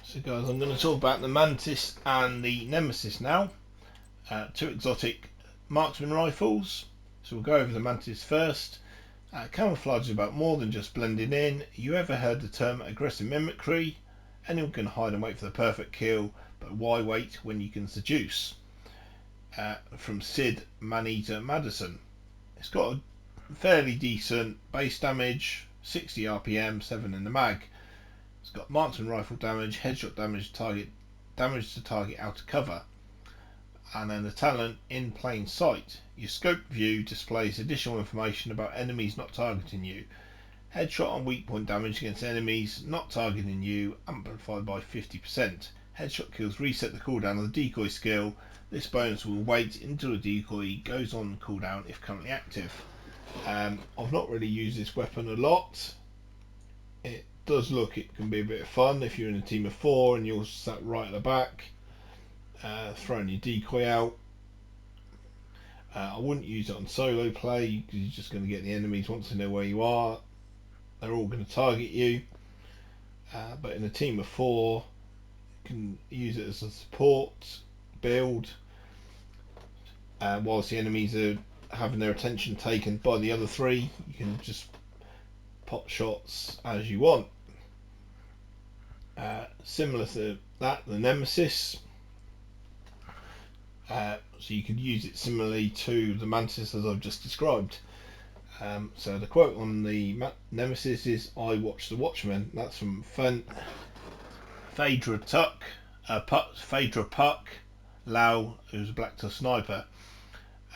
So guys, I'm going to talk about the Mantis and the Nemesis now. Two exotic marksman rifles. So we'll go over the Mantis first. Camouflage is about more than just blending in. You ever heard the term aggressive mimicry? Anyone can hide and wait for the perfect kill, but why wait when you can seduce? From Sid Maneater Madison. It's got a fairly decent base damage, 60 RPM, 7 in the mag. It's got marksman rifle damage, headshot damage to target out of cover, and then the talent in plain sight. Your scope view displays additional information about enemies not targeting you. Headshot and weak point damage against enemies not targeting you amplified by 50%. Headshot kills reset the cooldown of the decoy skill. This bonus will wait until the decoy goes on cooldown if currently active. I've not really used this weapon a lot. It does look, it can be a bit of fun if you're in a team of 4 and you're sat right at the back, throwing your decoy out. I wouldn't use it on solo play because you're just going to get the enemies once they know where you are. They're all going to target you. But in a team of 4, you can use it as a support build whilst the enemies are having their attention taken by the other 3. You can just pop shots as you want. Similar to that, the Nemesis. So you could use it similarly to the Mantis as I've just described. So the quote on the Nemesis is, "I watch the Watchmen." That's from Phaedra Puck Lau, who's a Black Tusk sniper.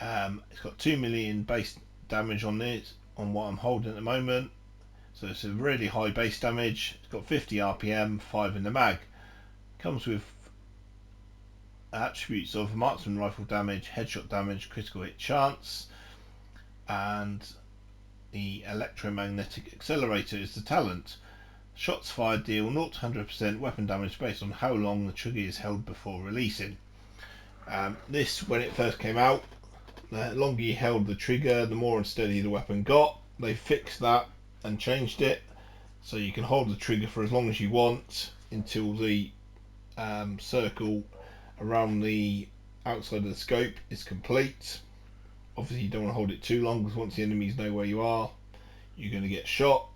It's got 2 million base damage on this, on what I'm holding at the moment. So it's a really high base damage. It's got 50 RPM, 5 in the mag. Comes with attributes of marksman rifle damage, headshot damage, critical hit chance, and the electromagnetic accelerator is the talent. Shots fired deal 0 to 100% weapon damage based on how long the trigger is held before releasing. This, when it first came out, the longer you held the trigger, the more unsteady the weapon got. They fixed that and changed it so you can hold the trigger for as long as you want until the circle around the outside of the scope is complete. Obviously you don't want to hold it too long because once the enemies know where you are, you're going to get shot.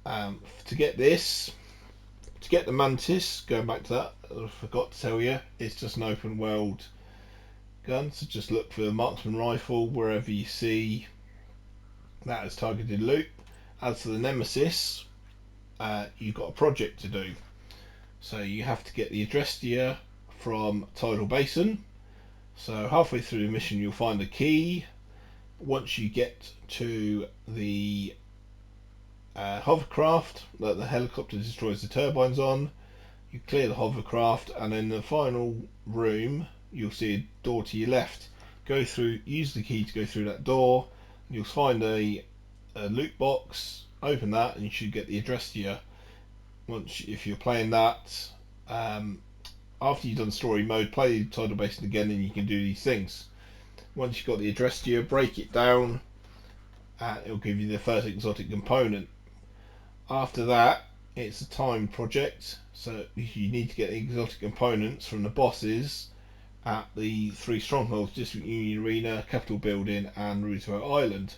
To get the Mantis, going back to that, I forgot to tell you, it's just an open world gun, so just look for the marksman rifle wherever you see that as targeted loot. As for the Nemesis, you've got a project to do. So you have to get the Adrestia from Tidal Basin. So halfway through the mission you'll find a key. Once you get to the hovercraft that the helicopter destroys the turbines on, you clear the hovercraft, and in the final room you'll see a door to your left. Go through, use the key to go through that door. You'll find a loot box, open that, and you should get the Adrestia. Once, if you're playing that, after you've done story mode, play Tidal Basin again and you can do these things. Once you've got the Adrestia, break it down and it'll give you the first exotic component. After that, it's a timed project, so you need to get the exotic components from the bosses at the 3 strongholds: District Union Arena, Capitol Building and Roosevelt Island.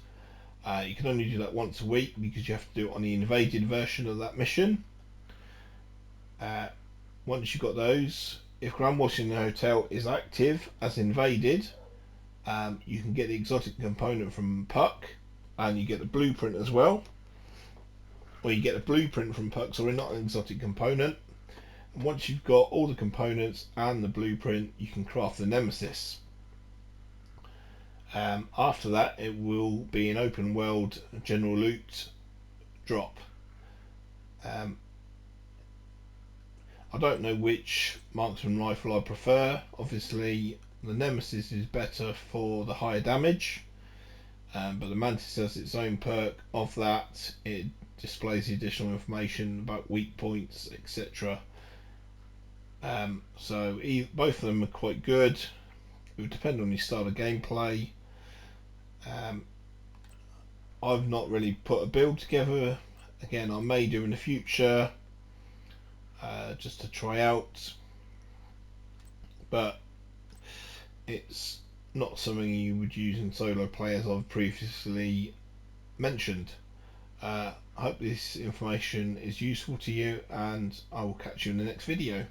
You can only do that once a week because you have to do it on the invaded version of that mission. Once you've got those, if Grand Washington Hotel is active as invaded, you can get the exotic component from Puck, and you get the blueprint as well. Or you get the blueprint from Puck, sorry, not an exotic component. And once you've got all the components and the blueprint, you can craft the Nemesis. After that, it will be an open world general loot drop. I don't know which marksman rifle I prefer. Obviously the Nemesis is better for the higher damage, but the Mantis has its own perk of that. It displays the additional information about weak points, etc. So both of them are quite good. It would depend on your style of gameplay. I've not really put a build together. Again, I may do in the future. just to try out, but it's not something you would use in solo play, as I've previously mentioned. I hope this information is useful to you, and I will catch you in the next video.